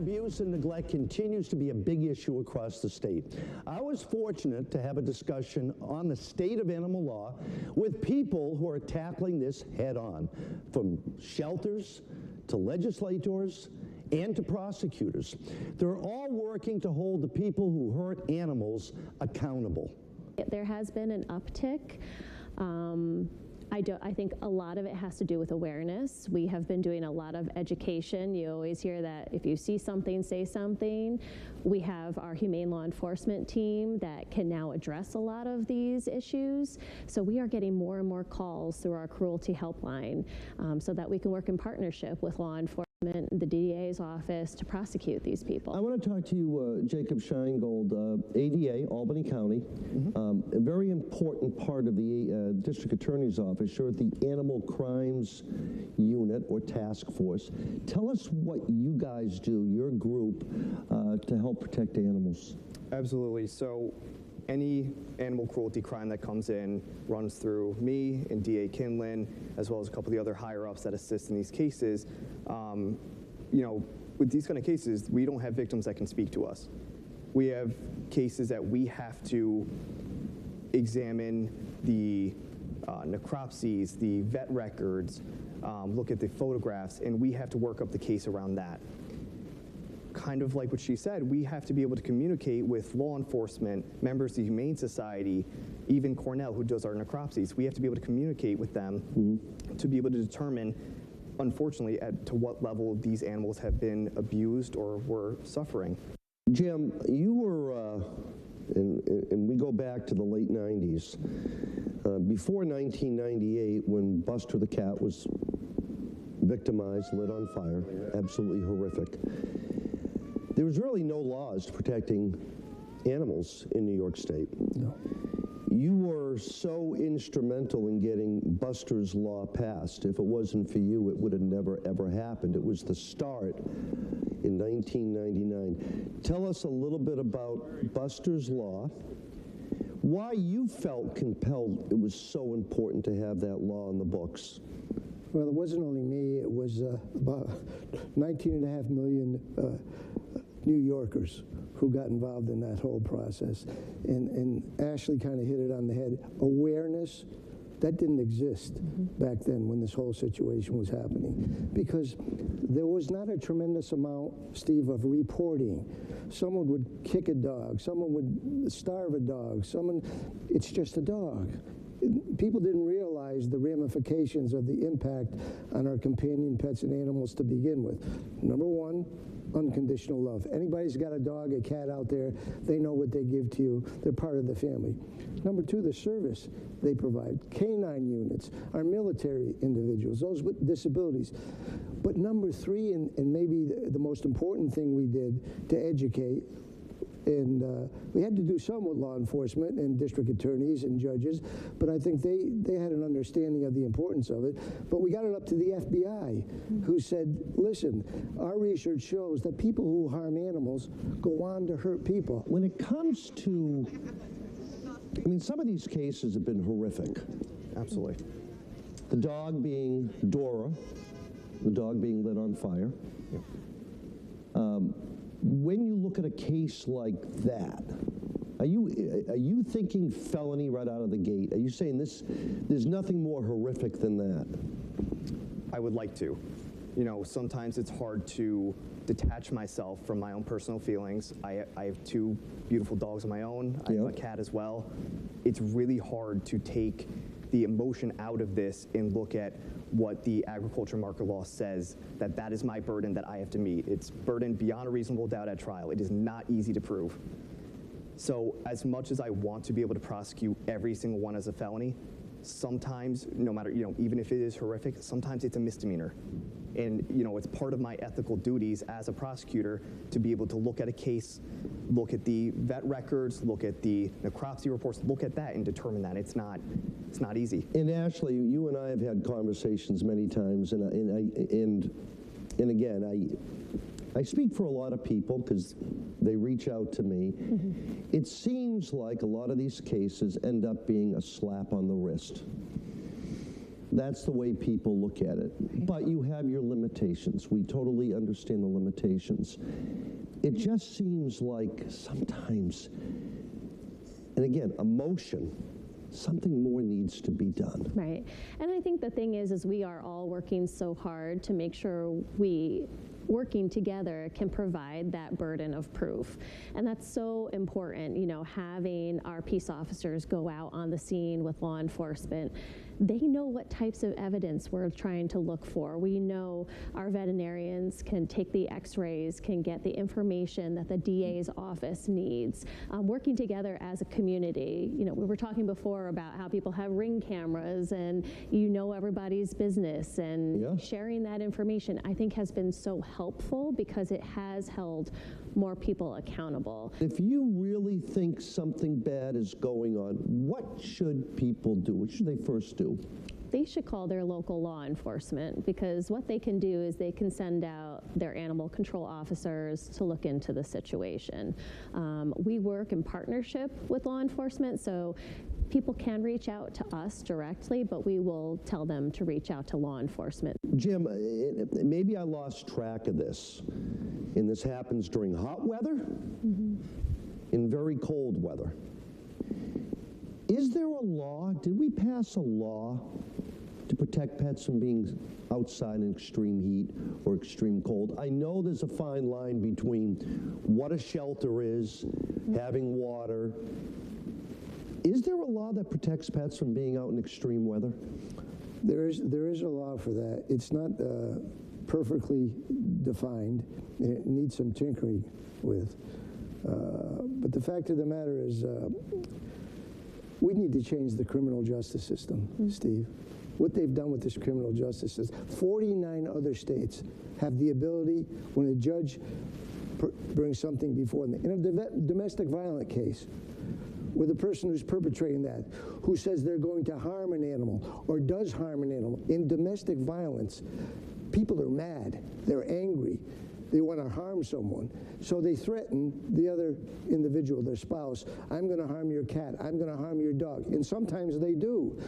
abuse and neglect continues to be a big issue across the state. I was fortunate to have a discussion on the state of animal law with people who are tackling this head on, from shelters to legislators and to prosecutors. They're all working to hold the people who hurt animals accountable. There has been an uptick. I think a lot of it has to do with awareness. We have been doing a lot of education. You always hear that if you see something, say something. We have our humane law enforcement team that can now address a lot of these issues. So we are getting more and more calls through our cruelty helpline so that we can work in partnership with law enforcement, the DA's office, to prosecute these people. I want to talk to you, Jacob Scheingold, ADA, Albany County, a very important part of the District Attorney's Office. You're at the Animal Crimes Unit or Task Force. Tell us what you guys do, your group, to help protect animals. Absolutely. So any animal cruelty crime that comes in runs through me and DA Kinlan, as well as a couple of the other higher-ups that assist in these cases. You know, with these kind of cases, we don't have victims that can speak to us. We have cases that we have to examine the necropsies, the vet records, look at the photographs, and we have to work up the case around that. Kind of like what she said, we have to be able to communicate with law enforcement, members of the Humane Society, even Cornell, who does our necropsies. We have to be able to communicate with them to be able to determine, unfortunately, to what level these animals have been abused or were suffering. Jim, you were, and we go back to the late 90s, before 1998, when Buster the cat was victimized, lit on fire, absolutely horrific. There was really no laws protecting animals in New York State. No. You were so instrumental in getting Buster's Law passed. If it wasn't for you, it would have never, ever happened. It was the start in 1999. Tell us a little bit about Buster's Law, why you felt compelled it was so important to have that law in the books. Well, it wasn't only me. It was about 19.5 million New Yorkers who got involved in that whole process. And Ashley kind of hit it on the head. Awareness, that didn't exist back then when this whole situation was happening, because there was not a tremendous amount, Steve, of reporting. Someone would kick a dog, someone would starve a dog, it's just a dog. People didn't realize the ramifications of the impact on our companion pets and animals to begin with. Number one, unconditional love. Anybody's got a dog, a cat out there, they know what they give to you. They're part of the family. Number two, the service they provide. Canine units, our military individuals, those with disabilities. But number three, and maybe the most important thing we did to educate, and we had to do some with law enforcement and district attorneys and judges, but I think they had an understanding of the importance of it. But we got it up to the FBI, who said, listen, our research shows that people who harm animals go on to hurt people. When it comes to, I mean, some of these cases have been horrific. Absolutely. The dog being Dora, the dog being lit on fire. Yep. When you look at a case like that, are you thinking felony right out of the gate? Are you saying there's nothing more horrific than that? I would like to. You know, sometimes it's hard to detach myself from my own personal feelings. I have two beautiful dogs of my own. I have a cat as well. It's really hard to take the emotion out of this and look at what the agriculture market law says, that is my burden that I have to meet. It's burden beyond a reasonable doubt at trial. It is not easy to prove. So as much as I want to be able to prosecute every single one as a felony, sometimes, no matter, even if it is horrific, sometimes it's a misdemeanor. And, it's part of my ethical duties as a prosecutor to be able to look at a case, look at the vet records, look at the necropsy reports, look at that and determine that. It's not easy. And Ashley, you and I have had conversations many times, and again, I speak for a lot of people because they reach out to me. It seems like a lot of these cases end up being a slap on the wrist. That's the way people look at it. But you have your limitations. We totally understand the limitations. It just seems like sometimes, and again, emotion, something more needs to be done. Right. And I think the thing is we are all working so hard to make sure working together can provide that burden of proof. And that's so important, you know, having our peace officers go out on the scene with law enforcement. They know what types of evidence we're trying to look for. We know our veterinarians can take the x-rays, can get the information that the DA's office needs. Working together as a community, you know, we were talking before about how people have Ring cameras and you know everybody's business, and sharing that information I think has been so helpful because it has held more people accountable. If you really think something bad is going on, what should people do? What should they first do? They should call their local law enforcement, because what they can do is they can send out their animal control officers to look into the situation. We work in partnership with law enforcement, so people can reach out to us directly, but we will tell them to reach out to law enforcement. Jim, maybe I lost track of this, and this happens during hot weather, in very cold weather. Is there a law, did we pass a law to protect pets from being outside in extreme heat or extreme cold? I know there's a fine line between what a shelter is, having water. Is there a law that protects pets from being out in extreme weather? There is a law for that. It's not perfectly defined. It needs some tinkering with. But the fact of the matter is, we need to change the criminal justice system, Steve. What they've done with this criminal justice system, 49 other states have the ability, when a judge brings something before them, in a domestic violence case, where the person who's perpetrating that, who says they're going to harm an animal or does harm an animal, in domestic violence, people are mad, they're angry, they want to harm someone. So they threaten the other individual, their spouse, I'm going to harm your cat, I'm going to harm your dog. And sometimes they do.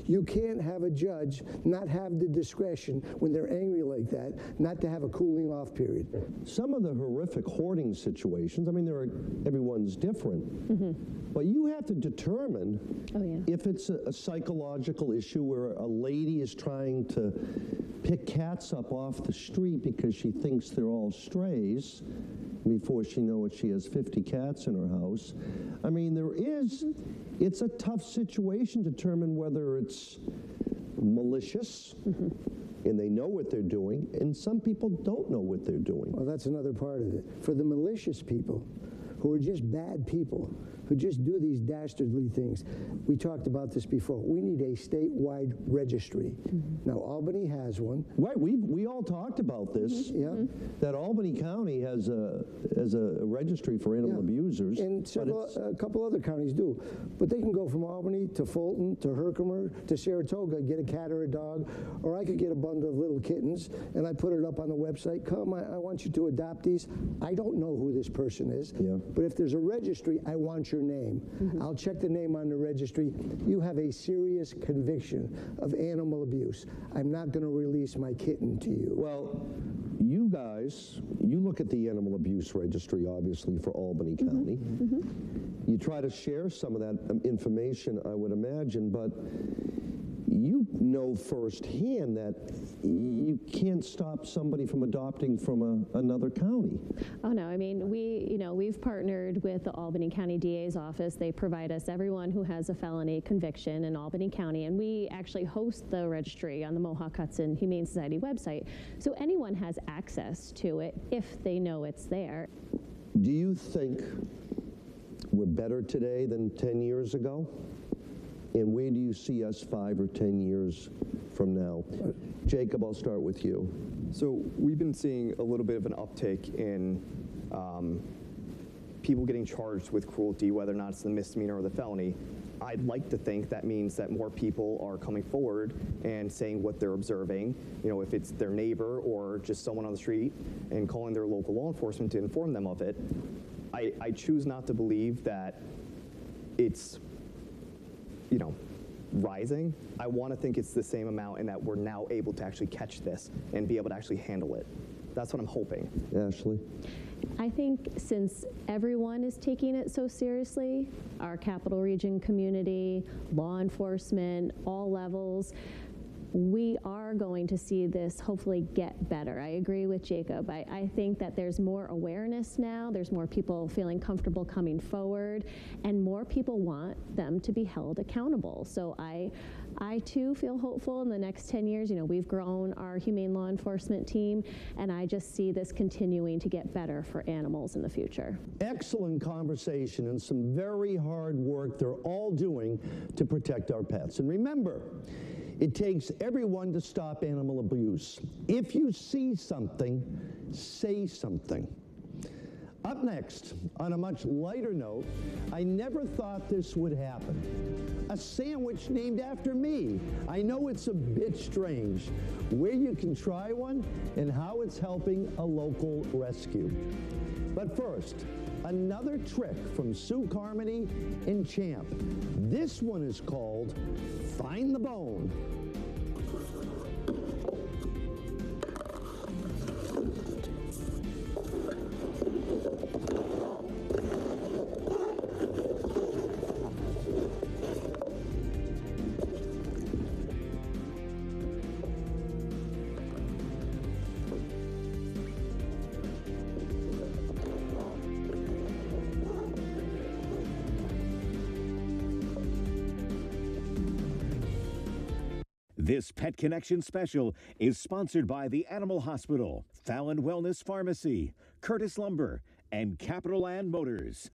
You can't have a judge not have the discretion when they're angry like that, not to have a cooling off period. Some of the horrific hoarding situations, I mean, everyone's different, but you have to determine if it's a psychological issue where a lady is trying to pick cats up off the street because she thinks they're all strays. Before she knows it, she has 50 cats in her house. I mean, it's a tough situation to determine whether it's malicious, and they know what they're doing, and some people don't know what they're doing. Well, that's another part of it. For the malicious people, who are just bad people, who just do these dastardly things. We talked about this before. We need a statewide registry. Now, Albany has one. Right, we all talked about this. That Albany County has a registry for animal abusers. And a couple other counties do. But they can go from Albany to Fulton to Herkimer to Saratoga, get a cat or a dog, or I could get a bundle of little kittens, and I put it up on the website. Come, I want you to adopt these. I don't know who this person is, but if there's a registry, I want your name. I'll check the name on the registry. You have a serious conviction of animal abuse. I'm not going to release my kitten to you. Well, you guys, you look at the animal abuse registry, obviously, for Albany County. You try to share some of that information, I would imagine, but you know firsthand that you can't stop somebody from adopting from another county. Oh no, I mean, we've partnered with the Albany County DA's office. They provide us everyone who has a felony conviction in Albany County, and we actually host the registry on the Mohawk Hudson Humane Society website. So anyone has access to it if they know it's there. Do you think we're better today than 10 years ago? And where do you see us 5 or 10 years from now? Jacob, I'll start with you. So we've been seeing a little bit of an uptick in people getting charged with cruelty, whether or not it's the misdemeanor or the felony. I'd like to think that means that more people are coming forward and saying what they're observing, you know, if it's their neighbor or just someone on the street, and calling their local law enforcement to inform them of it. I choose not to believe that it's, you know, rising. I want to think it's the same amount and that we're now able to actually catch this and be able to actually handle it. That's what I'm hoping. Ashley? I think since everyone is taking it so seriously, our Capital Region community, law enforcement, all levels, we are going to see this hopefully get better. I agree with Jacob. I think that there's more awareness now. There's more people feeling comfortable coming forward, and more people want them to be held accountable. So I too feel hopeful in the next 10 years. You know, we've grown our humane law enforcement team, and I just see this continuing to get better for animals in the future. Excellent conversation and some very hard work they're all doing to protect our pets. And remember, it takes everyone to stop animal abuse. If you see something, say something. Up next, on a much lighter note, I never thought this would happen. A sandwich named after me. I know it's a bit strange. Where you can try one and how it's helping a local rescue. But first, another trick from Sue Carmody and Champ. This one is called Find the Bone. This Pet Connection special is sponsored by the Animal Hospital, Fallon Wellness Pharmacy, Curtis Lumber, and Capital Land Motors.